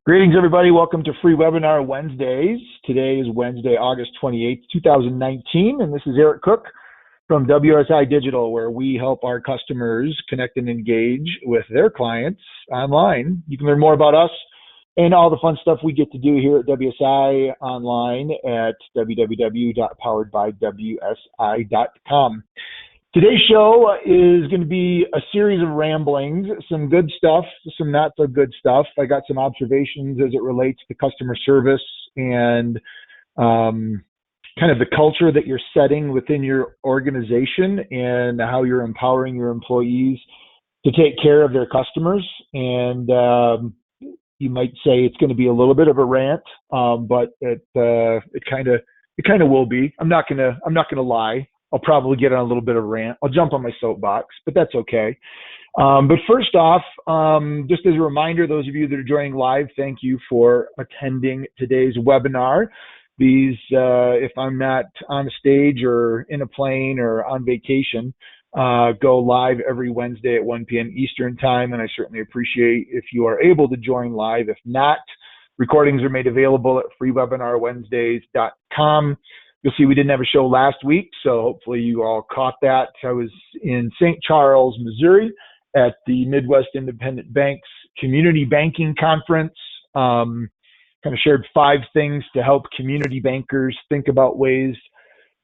Greetings, everybody. Welcome to Free Webinar Wednesdays. Today is Wednesday, August 28th, 2019, and this is Eric Cook from WSI Digital, where we help our customers connect and engage with their clients online. You can learn more about us and all the fun stuff we get to do here at WSI online at www.poweredbywsi.com. Today's show is going to be a series of ramblings, some good stuff, some not so good stuff. I got some observations as it relates to customer service and kind of the culture that you're setting within your organization and how you're empowering your employees to take care of their customers. And you might say it's going to be a little bit of a rant, but it kind of will be. I'm not gonna lie. I'll probably get on a little bit of a rant. I'll jump on my soapbox, but that's okay. But first off, just as a reminder, those of you that are joining live, thank you for attending today's webinar. These, if I'm not on the stage or in a plane or on vacation, go live every Wednesday at 1 p.m. Eastern time, and I certainly appreciate if you are able to join live. If not, recordings are made available at freewebinarwednesdays.com. You'll see we didn't have a show last week, so hopefully you all caught that. I was in St. Charles, Missouri at the Midwest Independent Banks Community Banking Conference. Kind of shared 5 things to help community bankers think about ways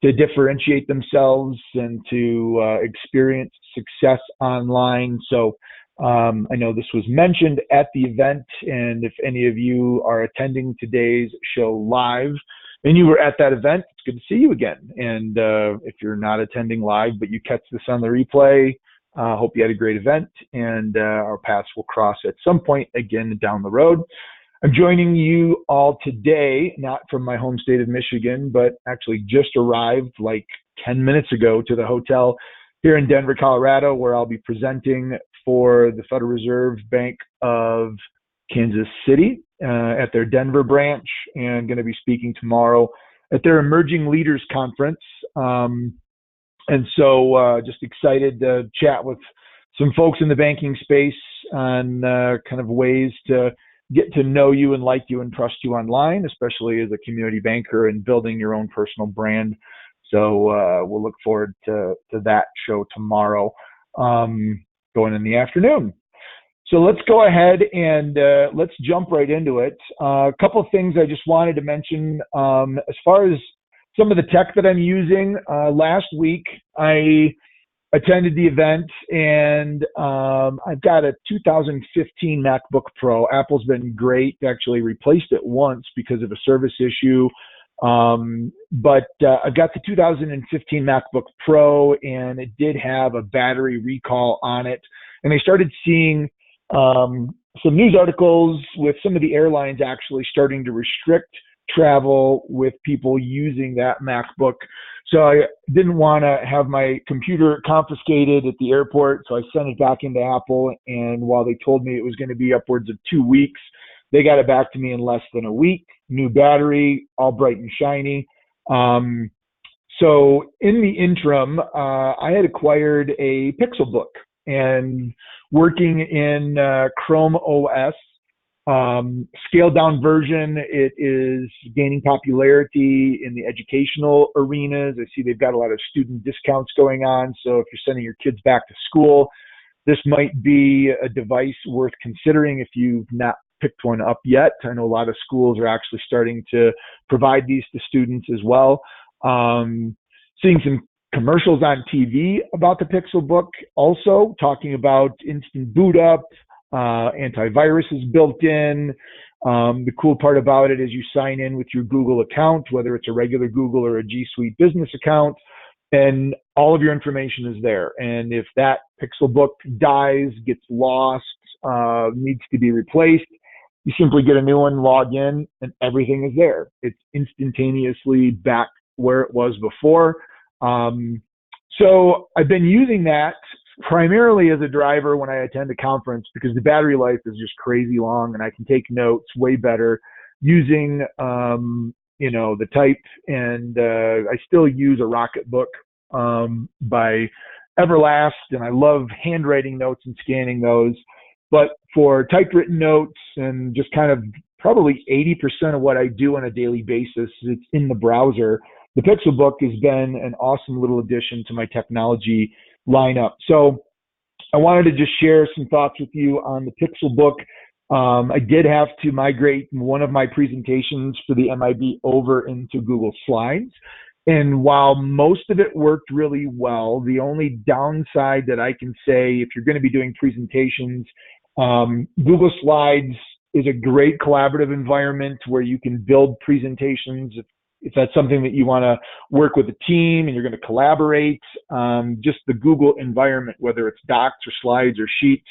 to differentiate themselves and to experience success online. So I know this was mentioned at the event, and if any of you are attending today's show live, and you were at that event, it's good to see you again. And if you're not attending live, but you catch this on the replay, hope you had a great event, and our paths will cross at some point again down the road. I'm joining you all today, not from my home state of Michigan, but actually just arrived like 10 minutes ago to the hotel here in Denver, Colorado, where I'll be presenting for the Federal Reserve Bank of Kansas City at their Denver branch, and going to be speaking tomorrow at their Emerging Leaders Conference. And so just excited to chat with some folks in the banking space on kind of ways to get to know you and like you and trust you online, especially as a community banker and building your own personal brand. So we'll look forward to that show tomorrow, going in the afternoon. So let's go ahead and let's jump right into it. A couple of things I just wanted to mention as far as some of the tech that I'm using. Last week, I attended the event, and I've got a 2015 MacBook Pro. Apple's been great. Actually replaced it once because of a service issue. But I've got the 2015 MacBook Pro, and it did have a battery recall on it. And I started seeing some news articles with some of the airlines actually starting to restrict travel with people using that MacBook. So I didn't want to have my computer confiscated at the airport, so I sent it back into Apple, and while they told me it was going to be upwards of 2 weeks, they got it back to me in less than a week. New battery, all bright and shiny. So in the interim, I had acquired a Pixelbook, and working in Chrome OS, scaled down version, it is gaining popularity in the educational arenas. I see they've got a lot of student discounts going on. So if you're sending your kids back to school, this might be a device worth considering if you've not picked one up yet. I know a lot of schools are actually starting to provide these to students as well. Seeing some commercials on TV about the Pixelbook, also talking about instant boot up, antivirus is built in. The cool part about it is you sign in with your Google account, whether it's a regular Google or a G Suite business account, and all of your information is there. And if that Pixelbook dies, gets lost, needs to be replaced, you simply get a new one, log in, and everything is there. It's instantaneously back where it was before. So I've been using that primarily as a driver when I attend a conference, because the battery life is just crazy long, and I can take notes way better using, the type. And I still use a Rocketbook by Everlast, and I love handwriting notes and scanning those. But for typewritten notes and just kind of probably 80% of what I do on a daily basis. It's in the browser. The Pixelbook has been an awesome little addition to my technology lineup. So I wanted to just share some thoughts with you on the Pixelbook. I did have to migrate one of my presentations for the MIB over into Google Slides. And while most of it worked really well, the only downside that I can say, if you're going to be doing presentations, Google Slides is a great collaborative environment where you can build presentations. If that's something that you want to work with a team and you're going to collaborate, just the Google environment, whether it's docs or slides or sheets,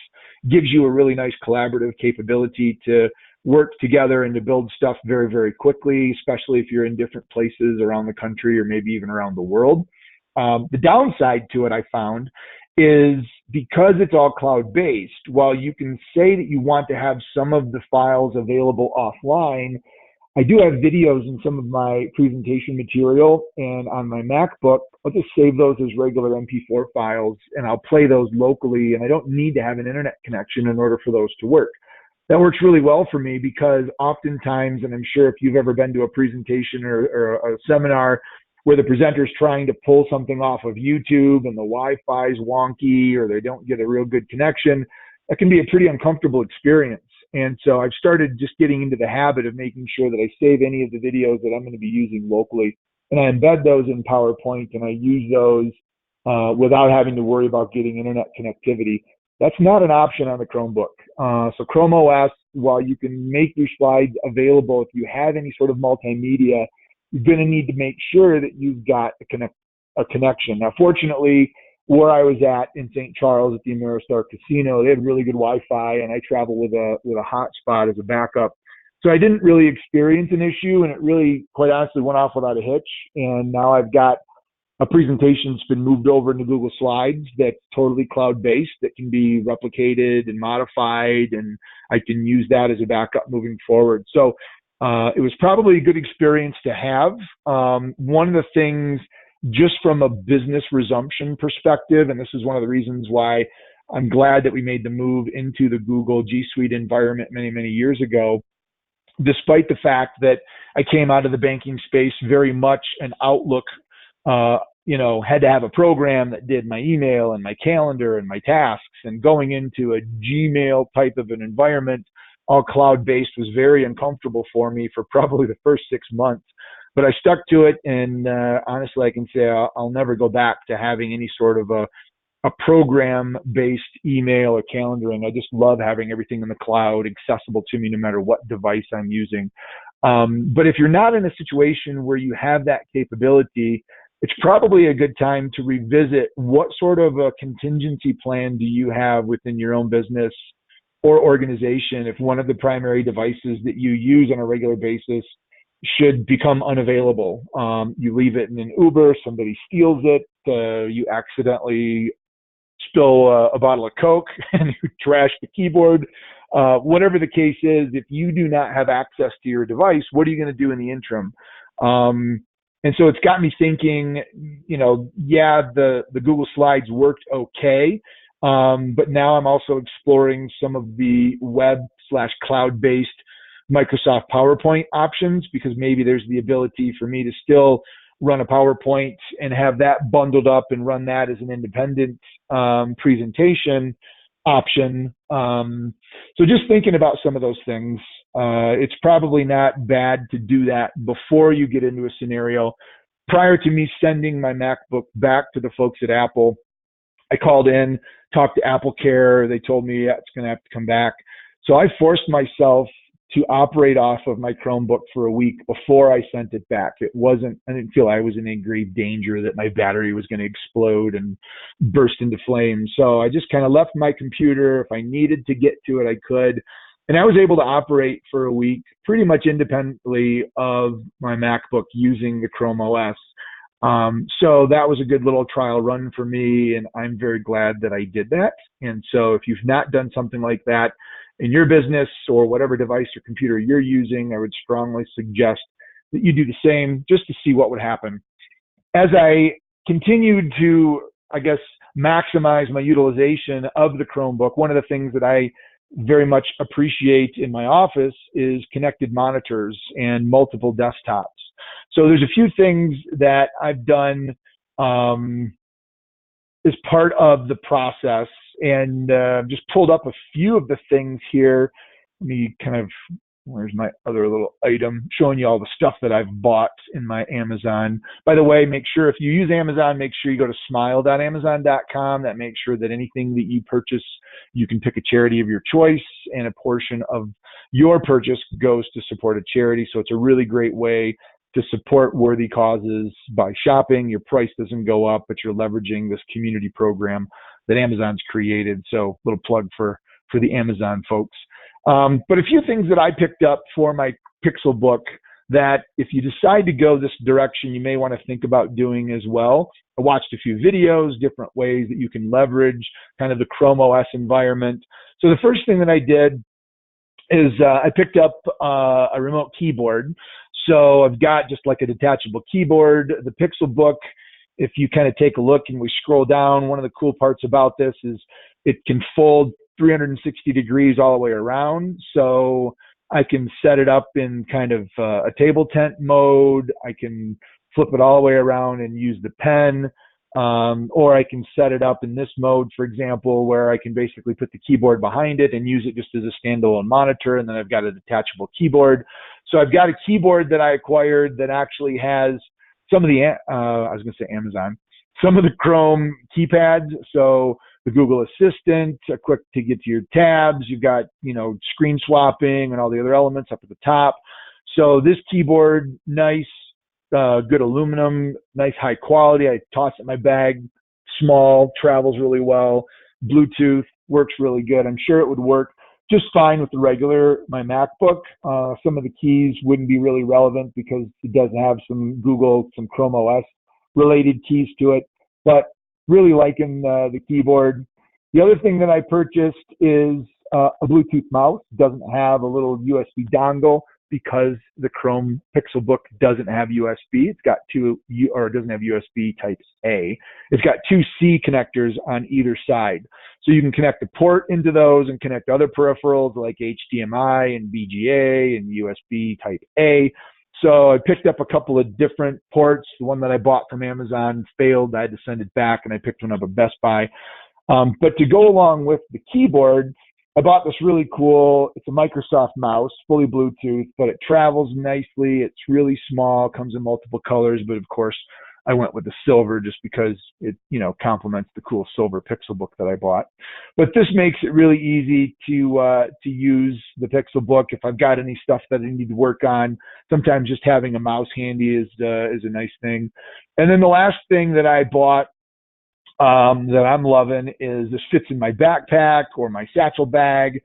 gives you a really nice collaborative capability to work together and to build stuff very, very quickly, especially if you're in different places around the country or maybe even around the world. The downside to it, I found, is because it's all cloud-based, while you can say that you want to have some of the files available offline, I do have videos in some of my presentation material, and on my MacBook, I'll just save those as regular MP4 files, and I'll play those locally, and I don't need to have an internet connection in order for those to work. That works really well for me because oftentimes, and I'm sure if you've ever been to a presentation or a seminar where the presenter's trying to pull something off of YouTube and the Wi-Fi is wonky or they don't get a real good connection, that can be a pretty uncomfortable experience. And so I've started just getting into the habit of making sure that I save any of the videos that I'm going to be using locally, and I embed those in PowerPoint, and I use those without having to worry about getting internet connectivity. That's not an option on the Chromebook. So Chrome OS, while you can make your slides available, if you have any sort of multimedia, you're going to need to make sure that you've got a connection. Now, fortunately, where I was at in St. Charles at the Ameristar Casino, they had really good Wi-Fi, and I travel with a hotspot as a backup. So I didn't really experience an issue, and it really, quite honestly, went off without a hitch. And now I've got a presentation that's been moved over into Google Slides that's totally cloud-based, that can be replicated and modified, and I can use that as a backup moving forward. So it was probably a good experience to have. One of the things, just from a business resumption perspective, and this is one of the reasons why I'm glad that we made the move into the Google G Suite environment many, many years ago, despite the fact that I came out of the banking space very much an Outlook, had to have a program that did my email and my calendar and my tasks, and going into a Gmail type of an environment, all cloud-based, was very uncomfortable for me for probably the first 6 months. But I stuck to it, and honestly, I can say I'll never go back to having any sort of a program-based email or calendaring. I just love having everything in the cloud accessible to me no matter what device I'm using. But if you're not in a situation where you have that capability, it's probably a good time to revisit what sort of a contingency plan do you have within your own business or organization if one of the primary devices that you use on a regular basis should become unavailable. You leave it in an Uber, somebody steals it, you accidentally spill a bottle of Coke and you trash the keyboard. Whatever the case is, if you do not have access to your device, what are you going to do in the interim? And so it's got me thinking, the Google Slides worked okay, but now I'm also exploring some of the web/cloud-based Microsoft PowerPoint options, because maybe there's the ability for me to still run a PowerPoint and have that bundled up and run that as an independent presentation option. So just thinking about some of those things, it's probably not bad to do that before you get into a scenario. Prior to me sending my MacBook back to the folks at Apple, I called in, talked to Apple Care. They told me it's going to have to come back. So I forced myself to operate off of my Chromebook for a week before I sent it back. I didn't feel I was in any grave danger that my battery was going to explode and burst into flames. So I just kind of left my computer. If I needed to get to it, I could. And I was able to operate for a week pretty much independently of my MacBook using the Chrome OS. So that was a good little trial run for me, and I'm very glad that I did that. And so if you've not done something like that in your business or whatever device or computer you're using, I would strongly suggest that you do the same just to see what would happen. As I continued to, maximize my utilization of the Chromebook, one of the things that I very much appreciate in my office is connected monitors and multiple desktops. So there's a few things that I've done as part of the process, and just pulled up a few of the things here. Let me kind of, where's my other little item showing you all the stuff that I've bought in my Amazon. By the way, make sure if you use Amazon, make sure you go to smile.amazon.com. That makes sure that anything that you purchase, you can pick a charity of your choice, and a portion of your purchase goes to support a charity. So it's a really great way to support worthy causes by shopping. Your price doesn't go up, but you're leveraging this community program that Amazon's created. So little plug for the Amazon folks. But a few things that I picked up for my Pixelbook that if you decide to go this direction, you may want to think about doing as well. I watched a few videos, different ways that you can leverage kind of the Chrome OS environment. So the first thing that I did is I picked up a remote keyboard. So I've got just like a detachable keyboard. The Pixelbook, if you kind of take a look and we scroll down, one of the cool parts about this is it can fold 360 degrees all the way around. So I can set it up in kind of a table tent mode. I can flip it all the way around and use the pen. Or I can set it up in this mode, for example, where I can basically put the keyboard behind it and use it just as a standalone monitor. And then I've got a detachable keyboard. So I've got a keyboard that I acquired that actually has some of the, I was going to say Amazon, some of the Chrome keypads. So the Google Assistant, quick to get to your tabs. You've got, screen swapping and all the other elements up at the top. So this keyboard, nice, good aluminum, nice high quality. I toss it in my bag, small, travels really well. Bluetooth works really good. I'm sure it would work just fine with my MacBook. Some of the keys wouldn't be really relevant because it does have some Chrome OS related keys to it, but really liking the keyboard. The other thing that I purchased is a Bluetooth mouse. It doesn't have a little USB dongle because the Chrome Pixelbook doesn't have USB. It doesn't have USB type A. It's got two C connectors on either side. So you can connect the port into those and connect other peripherals like HDMI and VGA and USB type A. So I picked up a couple of different ports. The one that I bought from Amazon failed. I had to send it back, and I picked one up at Best Buy. But to go along with the keyboard, I bought this really cool, it's a Microsoft mouse, fully Bluetooth, but it travels nicely. It's really small, comes in multiple colors, but of course I went with the silver just because it, complements the cool silver Pixelbook that I bought. But this makes it really easy to use the Pixelbook. If I've got any stuff that I need to work on, sometimes just having a mouse handy is a nice thing. And then the last thing that I bought that I'm loving is this fits in my backpack or my satchel bag.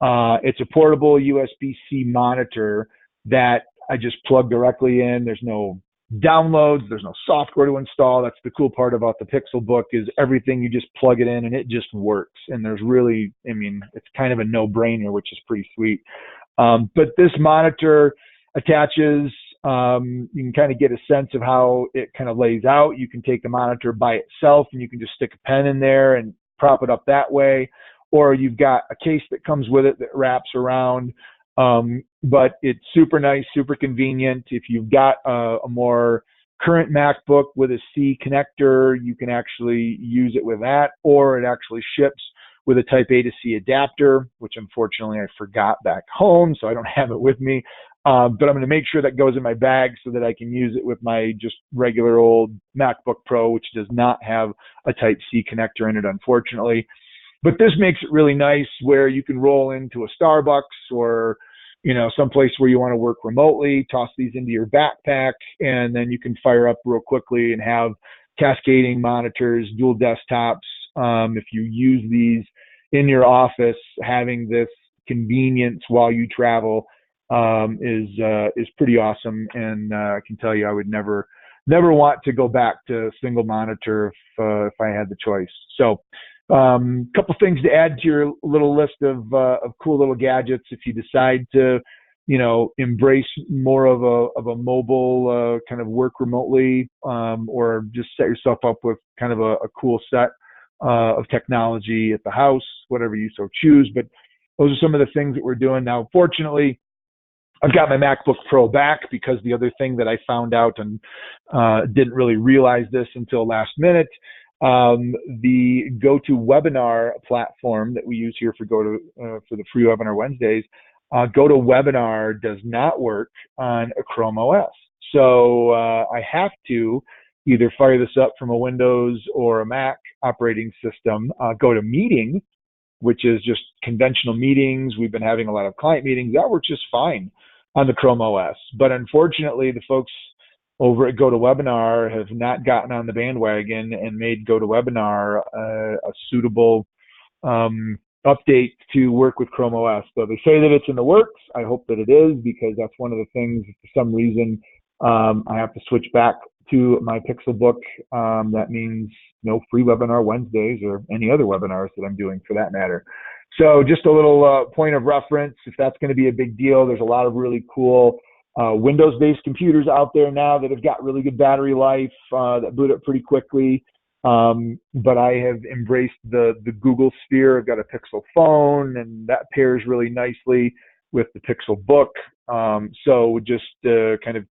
It's a portable USB-C monitor that I just plug directly in. There's no downloads, there's no software to install. That's the cool part about the Pixelbook is everything you just plug it in and it just works. And there's really, it's kind of a no-brainer, which is pretty sweet. But this monitor attaches. You can kind of get a sense of how it kind of lays out. You can take the monitor by itself and you can just stick a pen in there and prop it up that way. Or you've got a case that comes with it that wraps around. But it's super nice, super convenient. If you've got a more current MacBook with a C connector, you can actually use it with that, or it actually ships with a type A to C adapter, which unfortunately I forgot back home, so I don't have it with me. But I'm going to make sure that goes in my bag so that I can use it with my just regular old MacBook Pro, which does not have a type C connector in it, unfortunately. But this makes it really nice where you can roll into a Starbucks or, someplace where you want to work remotely, toss these into your backpack, and then you can fire up real quickly and have cascading monitors, dual desktops. If you use these in your office, having this convenience while you travel is pretty awesome. And I can tell you, I would never want to go back to single monitor if I had the choice. So couple things to add to your little list of cool little gadgets if you decide to embrace more of a mobile kind of work remotely, or just set yourself up with kind of a cool set of technology at the house, whatever you so choose. But those are some of the things that we're doing now. Fortunately, I've got my MacBook Pro back, because the other thing that I found out, and didn't really realize this until last minute, the GoToWebinar platform that we use here for for the free webinar Wednesdays, GoToWebinar does not work on a Chrome OS. So I have to either fire this up from a Windows or a Mac operating system, GoToMeeting, which is just conventional meetings. We've been having a lot of client meetings. That works just fine on the Chrome OS. But unfortunately, the folks over at GoToWebinar have not gotten on the bandwagon and made GoToWebinar a suitable update to work with Chrome OS. So they say that it's in the works. I hope that it is, because that's one of the things, for some reason, I have to switch back to my Pixelbook. That means no free webinar Wednesdays, or any other webinars that I'm doing for that matter. So just a little point of reference, if that's going to be a big deal. There's a lot of really cool Windows-based computers out there now that have got really good battery life, that boot up pretty quickly. But I have embraced the Google Sphere. I've got a Pixel phone, and that pairs really nicely with the Pixelbook. So just kind of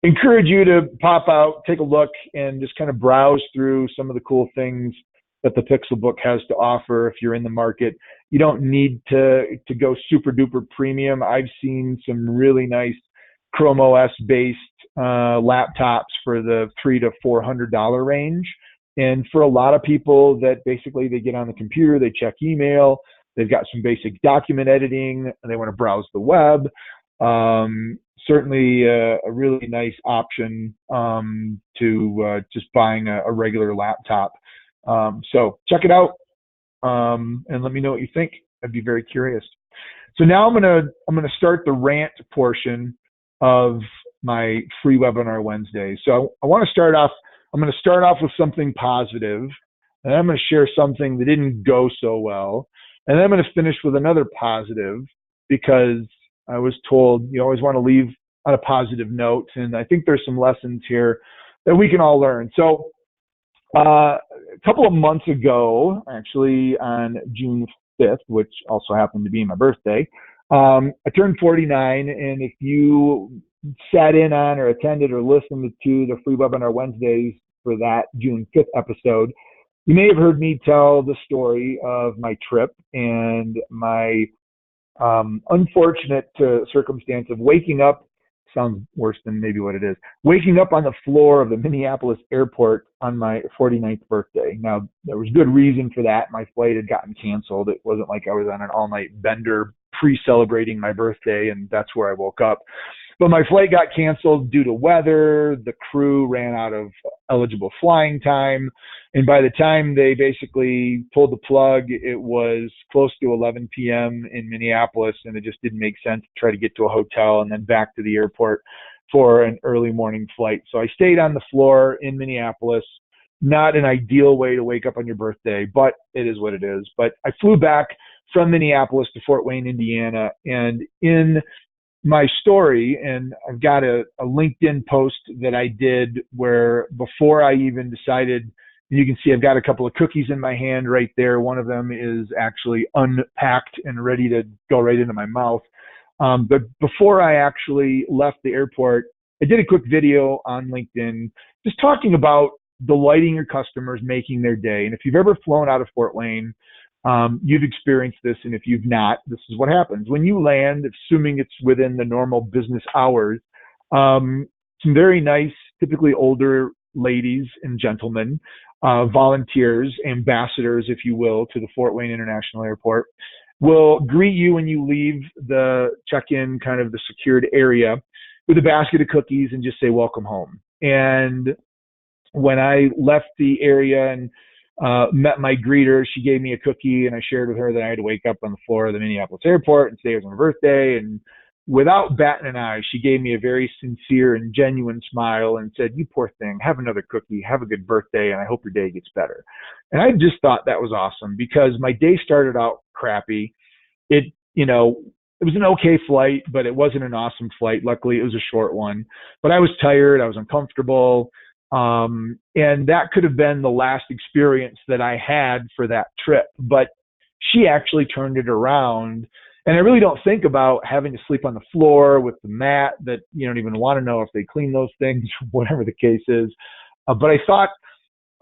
encourage you to pop out, take a look, and just kind of browse through some of the cool things that the Pixelbook has to offer if you're in the market. You don't need to go super duper premium. I've seen some really nice Chrome OS based laptops for the $300 to $400 range. And for a lot of people, that basically they get on the computer, they check email, they've got some basic document editing, and they want to browse the web. Certainly a really nice option to just buying a regular laptop. So check it out, and let me know what you think. I'd be very curious. So now I'm gonna start the rant portion of my free webinar Wednesday. So I want to start off. I'm going to start off with something positive, and I'm going to share something that didn't go so well, and then I'm going to finish with another positive, because I was told you always want to leave on a positive note, and I think there's some lessons here that we can all learn. So a couple of months ago, actually on June 5th, which also happened to be my birthday, I turned 49, and if you sat in on or attended or listened to the free webinar Wednesdays for that June 5th episode, you may have heard me tell the story of my trip and my unfortunate circumstance of waking up, sounds worse than maybe what it is, waking up on the floor of the Minneapolis airport on my 49th birthday. Now, there was good reason for that. My flight had gotten canceled. It wasn't like I was on an all-night bender pre-celebrating my birthday, and that's where I woke up. But my flight got canceled due to weather. The crew ran out of eligible flying time. And by the time they basically pulled the plug, it was close to 11 p.m. in Minneapolis, and it just didn't make sense to try to get to a hotel and then back to the airport for an early morning flight. So I stayed on the floor in Minneapolis. Not an ideal way to wake up on your birthday, but it is what it is. But I flew back from Minneapolis to Fort Wayne, Indiana, and in my story, and I've got a LinkedIn post that I did where before I even decided, you can see I've got a couple of cookies in my hand right there. One of them is actually unpacked and ready to go right into my mouth. But before I actually left the airport, I did a quick video on LinkedIn just talking about delighting your customers, making their day. And if you've ever flown out of Fort Wayne, you've experienced this, and if you've not, this is what happens. When you land, assuming it's within the normal business hours, some very nice, typically older ladies and gentlemen, volunteers, ambassadors, if you will, to the Fort Wayne International Airport, will greet you when you leave the check-in, kind of the secured area, with a basket of cookies and just say, welcome home. And when I left the area and met my greeter, she gave me a cookie, and I shared with her that I had to wake up on the floor of the Minneapolis airport and say it was my birthday. And without batting an eye, she gave me a very sincere and genuine smile and said, you poor thing, have another cookie, have a good birthday, and I hope your day gets better. And I just thought that was awesome, because my day started out crappy. It was an okay flight, but it wasn't an awesome flight. Luckily, it was a short one. But I was tired, I was uncomfortable. And that could have been the last experience that I had for that trip. But she actually turned it around. And I really don't think about having to sleep on the floor with the mat that you don't even want to know if they clean those things, whatever the case is. But I thought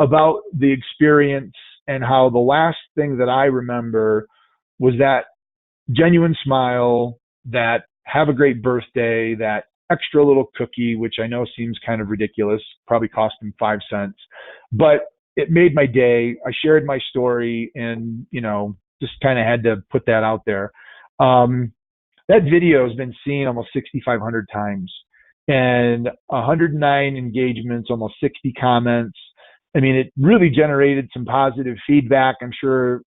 about the experience and how the last thing that I remember was that genuine smile, that have a great birthday, that extra little cookie, which I know seems kind of ridiculous, probably cost them 5 cents, but it made my day. I shared my story and, just kind of had to put that out there. That video has been seen almost 6,500 times and 109 engagements, almost 60 comments. I mean, it really generated some positive feedback. I'm sure,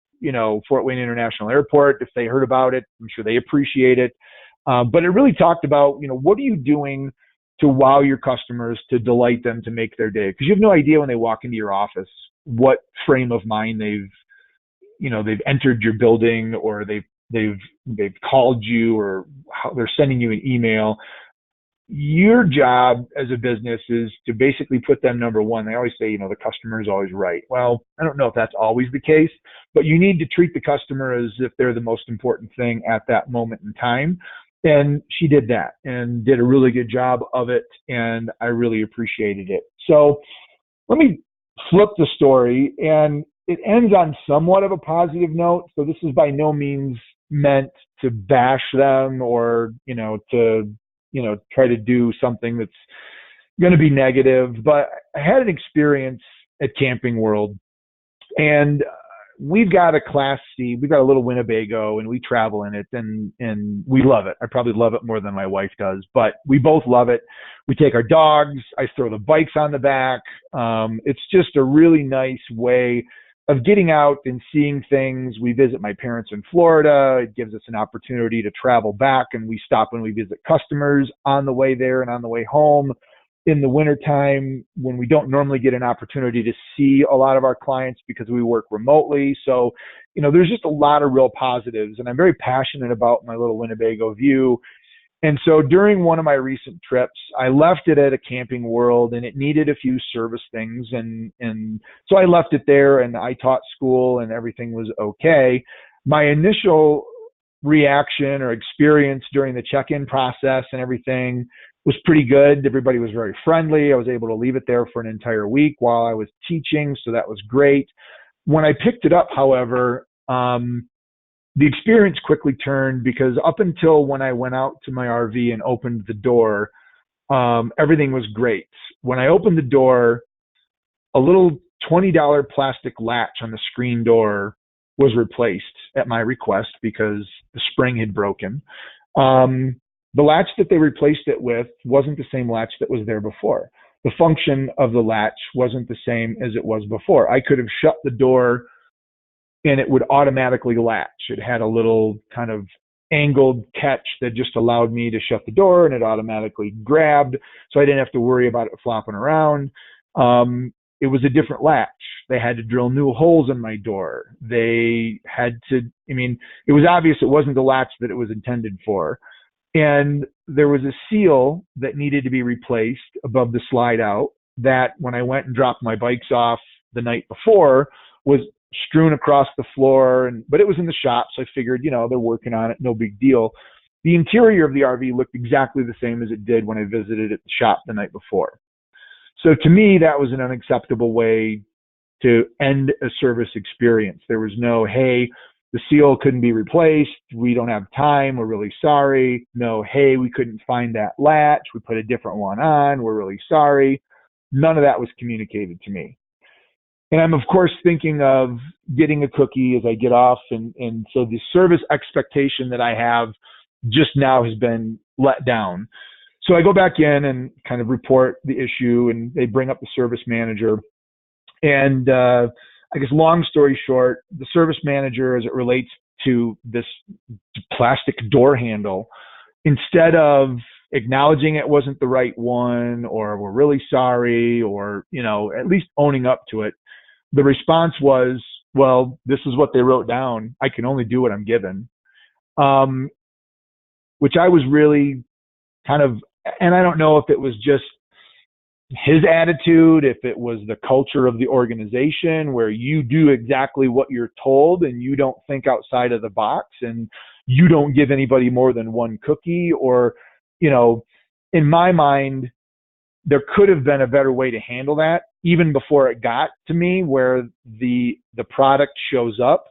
Fort Wayne International Airport, if they heard about it, I'm sure they appreciate it. But it really talked about, what are you doing to wow your customers, to delight them, to make their day? Because you have no idea when they walk into your office what frame of mind they've entered your building, or they've called you, or how they're sending you an email. Your job as a business is to basically put them number one. They always say, the customer is always right. Well, I don't know if that's always the case, but you need to treat the customer as if they're the most important thing at that moment in time. And she did that and did a really good job of it. And I really appreciated it. So let me flip the story, and it ends on somewhat of a positive note. So this is by no means meant to bash them or, to try to do something that's going to be negative. But I had an experience at Camping World, and we've got a Class C, we've got a little Winnebago, and we travel in it, and we love it. I probably love it more than my wife does, but we both love it. We take our dogs. I throw the bikes on the back. It's just a really nice way of getting out and seeing things. We visit my parents in Florida. It gives us an opportunity to travel back, and we stop when we visit customers on the way there and on the way home. In the wintertime, when we don't normally get an opportunity to see a lot of our clients because we work remotely. So, there's just a lot of real positives, and I'm very passionate about my little Winnebago view. And so during one of my recent trips, I left it at a Camping World, and it needed a few service things. And so I left it there, and I taught school, and everything was okay. My initial reaction or experience during the check-in process and everything was pretty good. Everybody was very friendly. I was able to leave it there for an entire week while I was teaching, so that was great. When I picked it up, however, the experience quickly turned, because up until when I went out to my RV and opened the door, everything was great. When I opened the door, a little $20 plastic latch on the screen door was replaced at my request because the spring had broken. The latch that they replaced it with wasn't the same latch that was there before. The function of the latch wasn't the same as it was before. I could have shut the door and it would automatically latch. It had a little kind of angled catch that just allowed me to shut the door, and it automatically grabbed, so I didn't have to worry about it flopping around. It was a different latch. They had to drill new holes in my door. They had to, it was obvious it wasn't the latch that it was intended for. And there was a seal that needed to be replaced above the slide out that, when I went and dropped my bikes off the night before, was strewn across the floor. But it was in the shop, so I figured, they're working on it, no big deal. The interior of the RV looked exactly the same as it did when I visited at the shop the night before. So to me, that was an unacceptable way to end a service experience. There was no, hey, the seal couldn't be replaced, we don't have time, we're really sorry. No, hey, we couldn't find that latch, we put a different one on, we're really sorry. None of that was communicated to me. And I'm, of course, thinking of getting a cookie as I get off. And so the service expectation that I have just now has been let down. So I go back in and kind of report the issue, and they bring up the service manager. And I guess long story short, the service manager, as it relates to this plastic door handle, instead of acknowledging it wasn't the right one, or we're really sorry, or, at least owning up to it, the response was, well, this is what they wrote down. I can only do what I'm given. Which I was really kind of, and I don't know if it was just his attitude, if it was the culture of the organization where you do exactly what you're told and you don't think outside of the box and you don't give anybody more than one cookie, or, you know, in my mind, there could have been a better way to handle that even before it got to me, where the product shows up.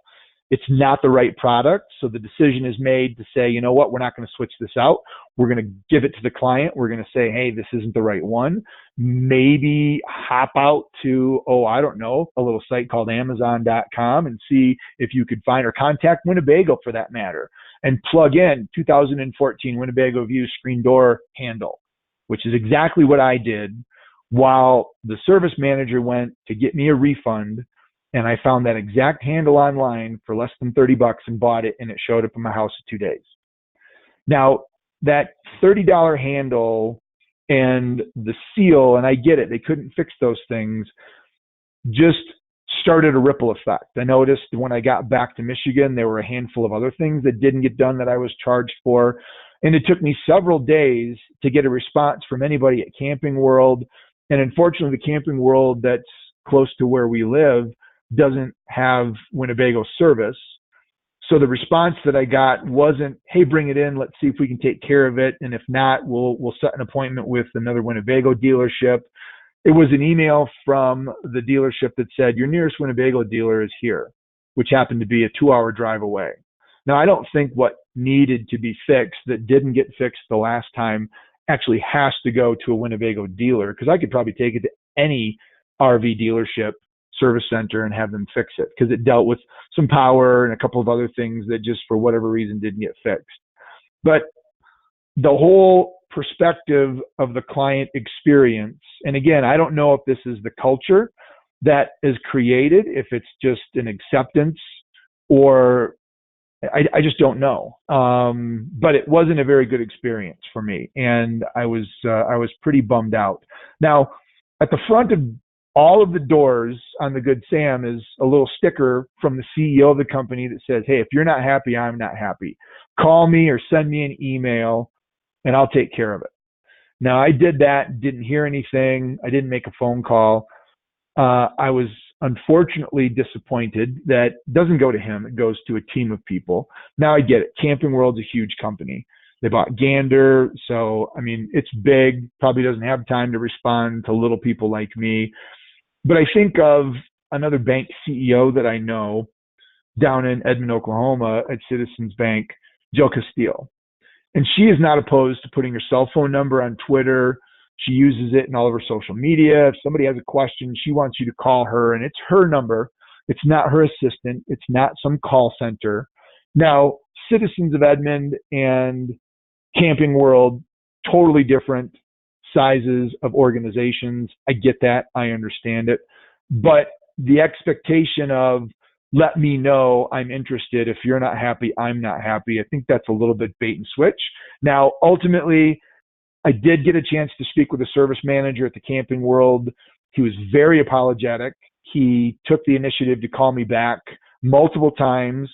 It's not the right product. So the decision is made to say, you know what, we're not going to switch this out. We're going to give it to the client. We're going to say, hey, this isn't the right one. Maybe hop out to, oh, I don't know, a little site called Amazon.com and see if you could find, or contact Winnebago for that matter, and plug in 2014 Winnebago View screen door handle, which is exactly what I did, while the service manager went to get me a refund. And I found that exact handle online for less than $30 and bought it, and it showed up in my house in 2 days. Now, that $30 handle and the seal, and I get it, they couldn't fix those things, just started a ripple effect. I noticed when I got back to Michigan, there were a handful of other things that didn't get done that I was charged for. And it took me several days to get a response from anybody at Camping World. And unfortunately, the Camping World that's close to where we live doesn't have Winnebago service. So the response that I got wasn't, hey, bring it in, let's see if we can take care of it. And if not, we'll set an appointment with another Winnebago dealership. It was an email from the dealership that said, your nearest Winnebago dealer is here, which happened to be a 2-hour drive away. Now, I don't think what needed to be fixed that didn't get fixed the last time actually has to go to a Winnebago dealer, because I could probably take it to any RV dealership service center and have them fix it, because it dealt with some power and a couple of other things that just for whatever reason didn't get fixed. But the whole perspective of the client experience, and again, I don't know if this is the culture that is created, if it's just an acceptance, or I just don't know. But it wasn't a very good experience for me, and I was pretty bummed out. Now, at the front of all of the doors on the Good Sam is a little sticker from the CEO of the company that says, hey, if you're not happy, I'm not happy. Call me or send me an email and I'll take care of it. Now, I did that, didn't hear anything. I didn't make a phone call. I was unfortunately disappointed that it doesn't go to him. It goes to a team of people. Now I get it. Camping World's a huge company. They bought Gander. So, I mean, it's big, probably doesn't have time to respond to little people like me. But I think of another bank CEO that I know down in Edmond, Oklahoma at Citizens Bank, Jill Castile. And she is not opposed to putting her cell phone number on Twitter. She uses it in all of her social media. If somebody has a question, she wants you to call her, and it's her number. It's not her assistant. It's not some call center. Now, Citizens of Edmond and Camping World, totally different sizes of organizations. I get that. I understand it. But the expectation of, let me know I'm interested. If you're not happy, I'm not happy. I think that's a little bit bait and switch. Now, ultimately, I did get a chance to speak with a service manager at the Camping World. He was very apologetic. He took the initiative to call me back multiple times.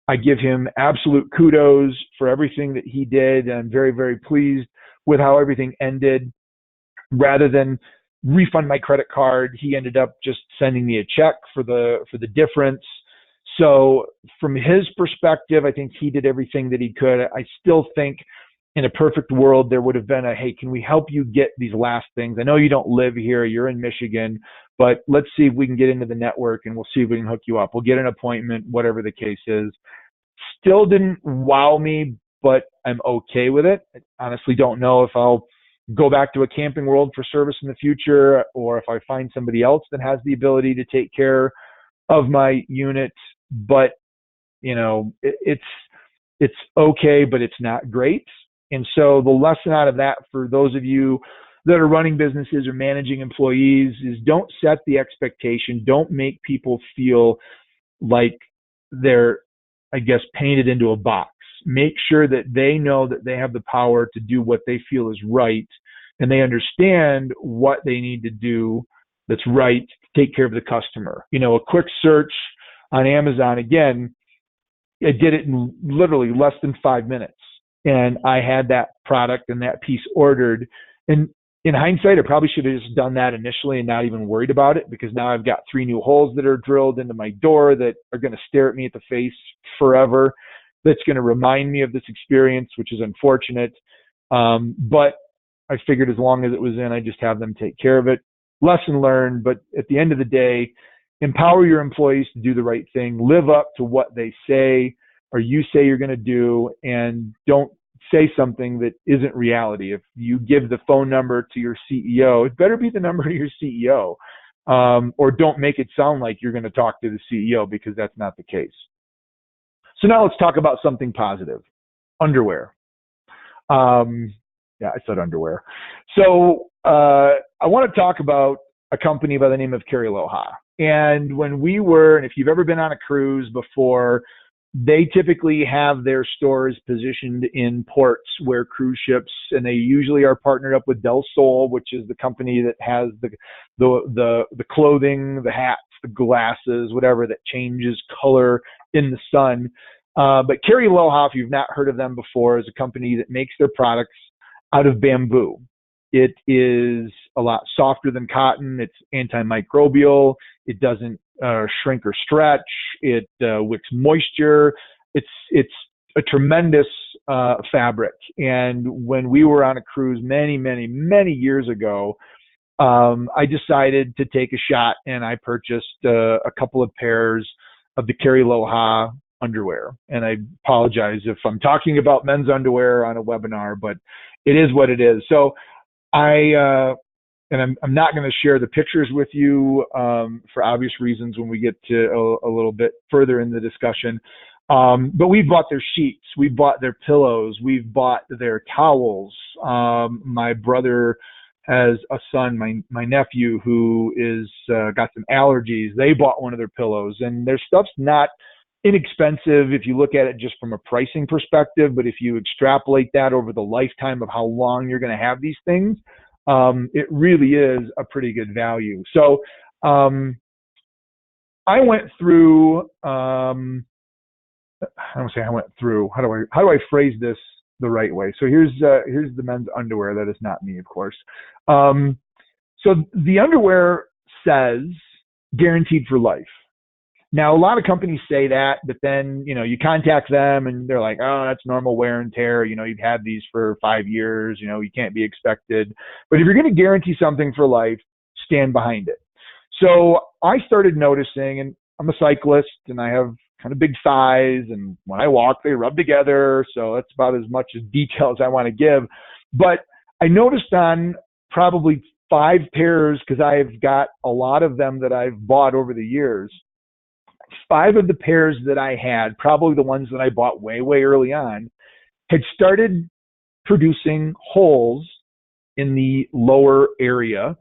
I give him absolute kudos for everything that he did. I'm very, very pleased with how everything ended. Rather than refund my credit card, he ended up just sending me a check for the difference. So from his perspective, I think he did everything that he could. I still think in a perfect world, there would have been a, hey, can we help you get these last things? I know you don't live here, you're in Michigan, but let's see if we can get into the network and we'll see if we can hook you up. We'll get an appointment, whatever the case is. Still didn't wow me, but I'm okay with it. I honestly don't know if I'll go back to a Camping World for service in the future, or if I find somebody else that has the ability to take care of my unit. But, you know, it's okay, but it's not great. And so the lesson out of that for those of you that are running businesses or managing employees is, don't set the expectation. Don't make people feel like they're, I guess, painted into a box. Make sure that they know that they have the power to do what they feel is right, and they understand what they need to do that's right to take care of the customer. You know, a quick search on Amazon, again, I did it in literally less than 5 minutes. And I had that product and that piece ordered. And In hindsight, I probably should have just done that initially and not even worried about it, because now I've got 3 new holes that are drilled into my door that are going to stare at me at the face forever. That's going to remind me of this experience, which is unfortunate. But I figured as long as it was in, I just have them take care of it. Lesson learned, but at the end of the day, empower your employees to do the right thing, live up to what they say or you say you're going to do, and don't say something that isn't reality. If you give the phone number to your CEO, it better be the number to your CEO, or don't make it sound like you're going to talk to the CEO, because that's not the case. So now let's talk about something positive. Underwear. Yeah, I said underwear. So I want to talk about a company by the name of Cariloha. And when we were, and if you've ever been on a cruise before, they typically have their stores positioned in ports where cruise ships, and they usually are partnered up with Del Sol, which is the company that has the clothing, the hats, the glasses, whatever, that changes color in the sun. But Cariloha, if you've not heard of them before, is a company that makes their products out of bamboo. It is a lot softer than cotton. It's antimicrobial. It doesn't shrink or stretch. It wicks moisture. It's a tremendous fabric. And when we were on a cruise many years ago, I decided to take a shot, and I purchased a couple of pairs of the Cariloha underwear. And I apologize if I'm talking about men's underwear on a webinar, but it is what it is. So I'm not going to share the pictures with you for obvious reasons when we get to a little bit further in the discussion. But we've bought their sheets, we've bought their pillows, we've bought their towels. My brother has a son, my nephew, who is got some allergies. They bought one of their pillows, and their stuff's not inexpensive if you look at it just from a pricing perspective. But if you extrapolate that over the lifetime of how long you're going to have these things, it really is a pretty good value. So I went through, I don't say I went through, how do I phrase this the right way? So here's the men's underwear. That is not me, of course. So the underwear says guaranteed for life. Now, a lot of companies say that, but then, you contact them and they're like, oh, that's normal wear and tear. You've had these for 5 years, you can't be expected. But if you're going to guarantee something for life, stand behind it. So I started noticing, and I'm a cyclist and I have kind of big thighs, and when I walk, they rub together. So that's about as much as detail as I want to give. But I noticed on probably 5 pairs, because I've got a lot of them that I've bought over the years, 5 of the pairs that I had, probably the ones that I bought way early on, had started producing holes in the lower area.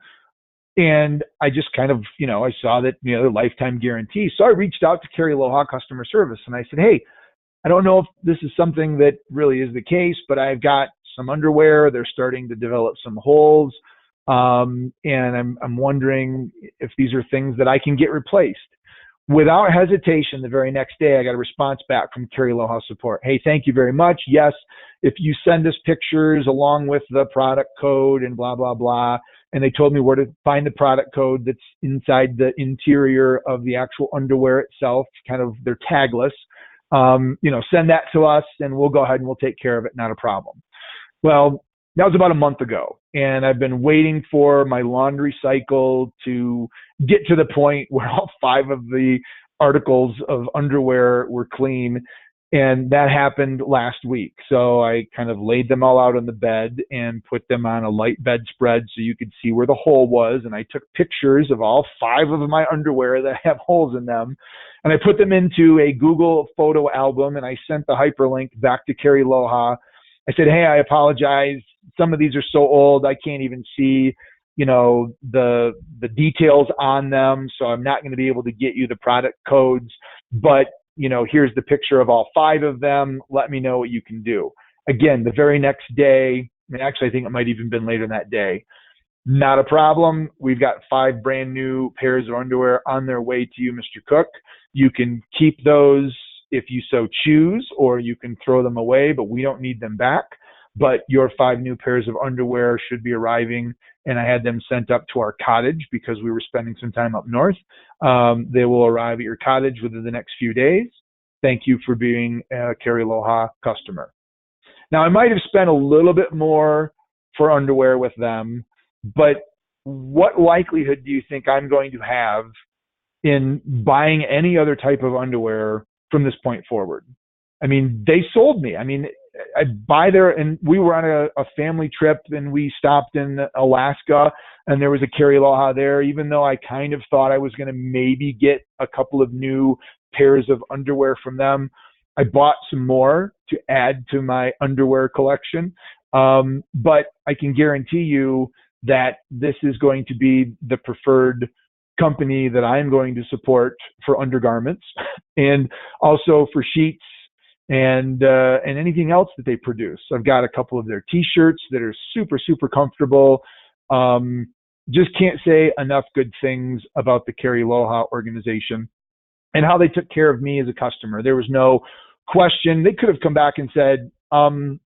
And I just kind of, I saw that, the lifetime guarantee. So I reached out to Cariloha customer service and I said, hey, I don't know if this is something that really is the case, but I've got some underwear. They're starting to develop some holes. And I'm wondering if these are things that I can get replaced. Without hesitation, the very next day, I got a response back from Cariloha support. Hey, thank you very much. Yes, if you send us pictures along with the product code and blah, blah, blah, and they told me where to find the product code that's inside the interior of the actual underwear itself, kind of they're tagless, send that to us and we'll go ahead and we'll take care of it. Not a problem. Well, that was about a month ago, and I've been waiting for my laundry cycle to get to the point where all 5 of the articles of underwear were clean, and that happened last week. So I kind of laid them all out on the bed and put them on a light bedspread so you could see where the hole was, and I took pictures of all 5 of my underwear that have holes in them, and I put them into a Google photo album, and I sent the hyperlink back to Cariloha. I said, hey, I apologize. Some of these are so old, I can't even see, the details on them. So I'm not going to be able to get you the product codes, but, here's the picture of all 5 of them. Let me know what you can do. Again, the very next day, and actually, I think it might even been later that day. Not a problem. We've got 5 brand new pairs of underwear on their way to you, Mr. Cook. You can keep those if you so choose, or you can throw them away, but we don't need them back. but your 5 new pairs of underwear should be arriving. And I had them sent up to our cottage because we were spending some time up north. They will arrive at your cottage within the next few days. Thank you for being a Cariloha customer. Now, I might have spent a little bit more for underwear with them, but what likelihood do you think I'm going to have in buying any other type of underwear from this point forward? I mean, they sold me. I mean, I buy there, and we were on a family trip, and we stopped in Alaska, and there was a Cariloha there, even though I kind of thought I was going to maybe get a couple of new pairs of underwear from them. I bought some more to add to my underwear collection. But I can guarantee you that this is going to be the preferred company that I'm going to support for undergarments and also for sheets and anything else that they produce. I've got a couple of their t-shirts that are super, super comfortable. Just can't say enough good things about the Cariloha organization and how they took care of me as a customer. There was no question. They could have come back and said,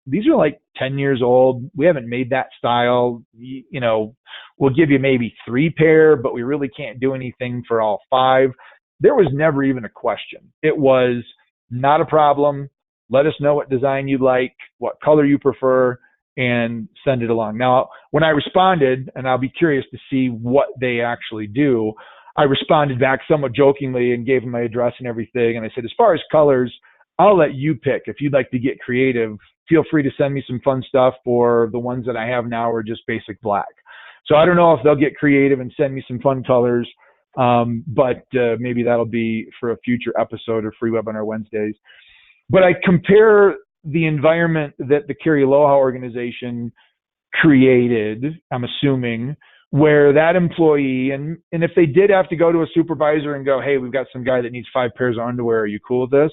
these are like 10 years old. We haven't made that style. You know, we'll give you maybe 3 pair, but we really can't do anything for all 5. There was never even a question. It was not a problem. Let us know what design you like, what color you prefer, and send it along. Now, when I responded, and I'll be curious to see what they actually do, I responded back somewhat jokingly and gave them my address and everything. And I said, as far as colors, I'll let you pick. If you'd like to get creative, feel free to send me some fun stuff, or the ones that I have now are just basic black. So I don't know if they'll get creative and send me some fun colors, but maybe that'll be for a future episode or free webinar Wednesdays. But I compare the environment that the Cariloha organization created, I'm assuming, where that employee, and if they did have to go to a supervisor and go, hey, we've got some guy that needs 5 pairs of underwear, are you cool with this?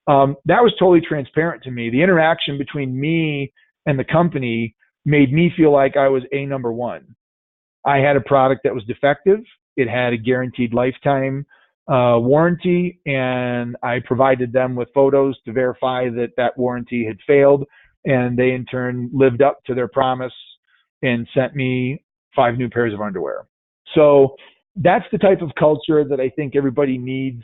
That was totally transparent to me. The interaction between me and the company made me feel like I was number one. I had a product that was defective. It had a guaranteed lifetime warranty, and I provided them with photos to verify that that warranty had failed, and they in turn lived up to their promise and sent me 5 new pairs of underwear. So that's the type of culture that I think everybody needs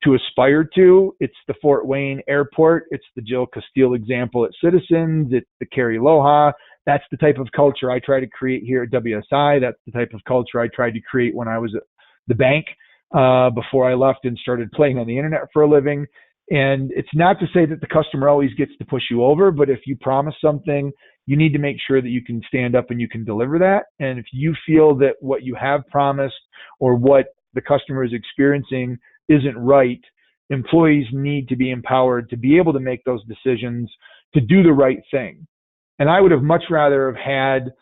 to aspire to. It's the Fort Wayne Airport. It's the Jill Castile example at Citizens. It's the Cariloha. That's the type of culture I try to create here at WSI. That's the type of culture I tried to create when I was at the bank before I left and started playing on the internet for a living. And it's not to say that the customer always gets to push you over, but if you promise something, you need to make sure that you can stand up and you can deliver that. And if you feel that what you have promised or what the customer is experiencing isn't right, employees need to be empowered to be able to make those decisions, to do the right thing. And I would have much rather have had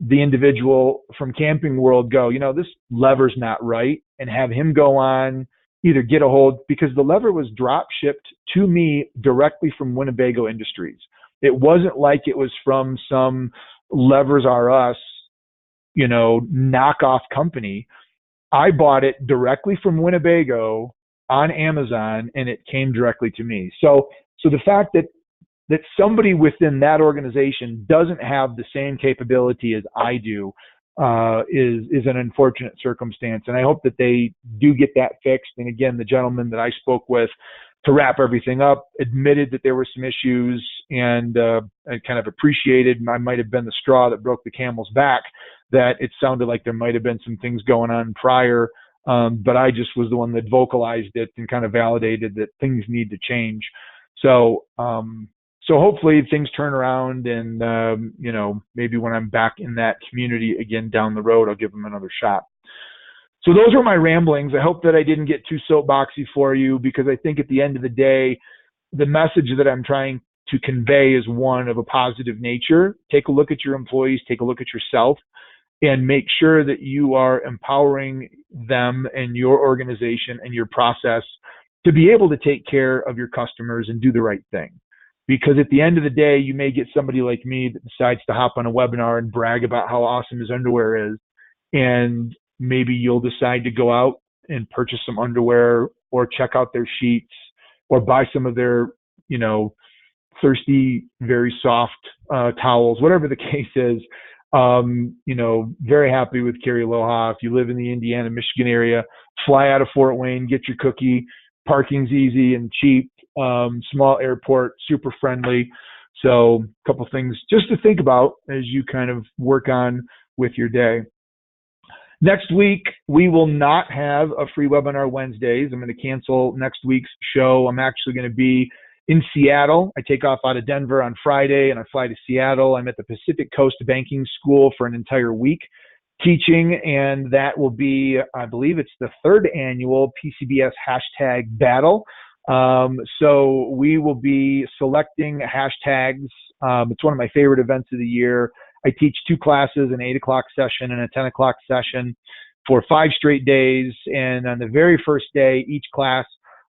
the individual from Camping World go, you know, this lever's not right, and have him go on, either get a hold, because the lever was drop shipped to me directly from Winnebago Industries. It wasn't like it was from some Levers R Us, you know, knockoff company. I bought it directly from Winnebago on Amazon, and it came directly to me. So the fact that somebody within that organization doesn't have the same capability as I do is an unfortunate circumstance. And I hope that they do get that fixed. And again, the gentleman that I spoke with to wrap everything up admitted that there were some issues, and I kind of appreciated, I might have been the straw that broke the camel's back, that it sounded like there might have been some things going on prior. But I just was the one that vocalized it and kind of validated that things need to change. So hopefully things turn around, and, you know, maybe when I'm back in that community again down the road, I'll give them another shot. So those were my ramblings. I hope that I didn't get too soapboxy for you, because I think at the end of the day, the message that I'm trying to convey is one of a positive nature. Take a look at your employees, take a look at yourself, and make sure that you are empowering them and your organization and your process to be able to take care of your customers and do the right thing. Because at the end of the day, you may get somebody like me that decides to hop on a webinar and brag about how awesome his underwear is. And maybe you'll decide to go out and purchase some underwear, or check out their sheets, or buy some of their, you know, thirsty, very soft towels, whatever the case is. Very happy with Cariloha. If you live in the Indiana, Michigan area, fly out of Fort Wayne, get your cookie. Parking's easy and cheap. Small airport, super friendly. So a couple things just to think about as you kind of work on with your day. Next week, we will not have a free webinar Wednesdays. I'm going to cancel next week's show. I'm actually going to be in Seattle. I take off out of Denver on Friday and I fly to Seattle. I'm at the Pacific Coast Banking School for an entire week teaching, and that will be, I believe it's the 3rd annual PCBS hashtag battle. So we will be selecting hashtags. It's one of my favorite events of the year. I teach 2 classes, an 8 o'clock session and a 10 o'clock session for 5 straight days. And on the very first day, each class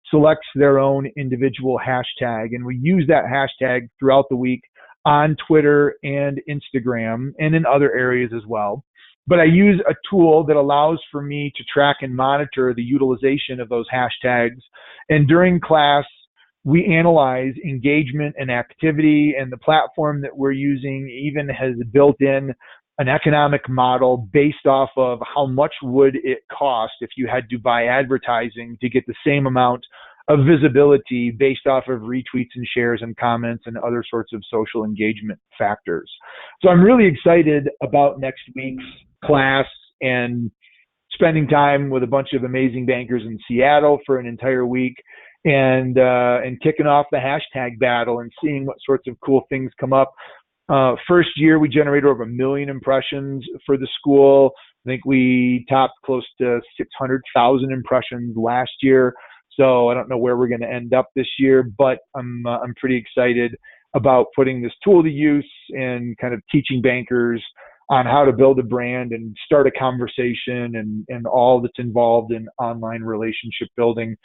selects their own individual hashtag. And we use that hashtag throughout the week on Twitter and Instagram and in other areas as well. But I use a tool that allows for me to track and monitor the utilization of those hashtags. And during class, we analyze engagement and activity, and the platform that we're using even has built in an economic model based off of how much would it cost if you had to buy advertising to get the same amount of visibility based off of retweets and shares and comments and other sorts of social engagement factors. So I'm really excited about next week's class and spending time with a bunch of amazing bankers in Seattle for an entire week and kicking off the hashtag battle and seeing what sorts of cool things come up. First year, we generated over 1 million impressions for the school. I think we topped close to 600,000 impressions last year. So I don't know where we're going to end up this year, but I'm pretty excited about putting this tool to use and kind of teaching bankers on how to build a brand and start a conversation and all that's involved in online relationship building,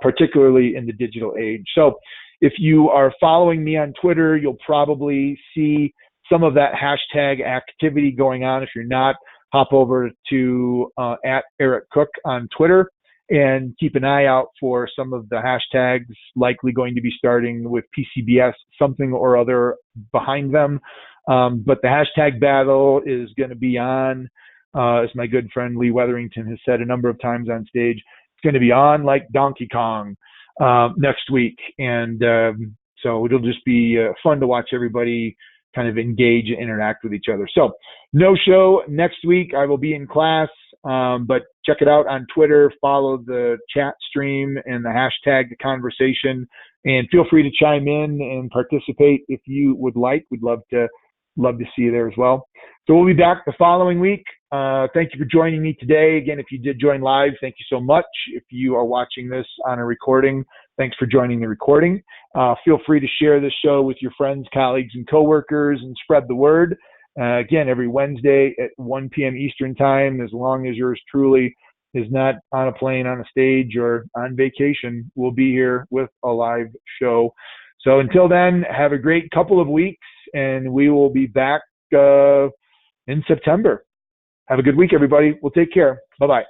particularly in the digital age. So if you are following me on Twitter, you'll probably see some of that hashtag activity going on. If you're not, hop over to @EricCook on Twitter and keep an eye out for some of the hashtags likely going to be starting with PCBS, something or other behind them. But the hashtag battle is going to be on, as my good friend Lee Weatherington has said a number of times on stage, it's going to be on like Donkey Kong next week. And so it'll just be fun to watch everybody kind of engage and interact with each other. So no show next week. I will be in class, but check it out on Twitter, follow the chat stream and the hashtag conversation, and feel free to chime in and participate if you would like. We'd love to see you there as well. So we'll be back the following week. Thank you for joining me today. Again, if you did join live, thank you so much. If you are watching this on a recording, thanks for joining the recording. Feel free to share this show with your friends, colleagues, and coworkers and spread the word. Again, every Wednesday at 1 p.m. Eastern time, as long as yours truly is not on a plane, on a stage, or on vacation, we'll be here with a live show. So until then, have a great couple of weeks, and we will be back in September. Have a good week, everybody. We'll take care. Bye-bye.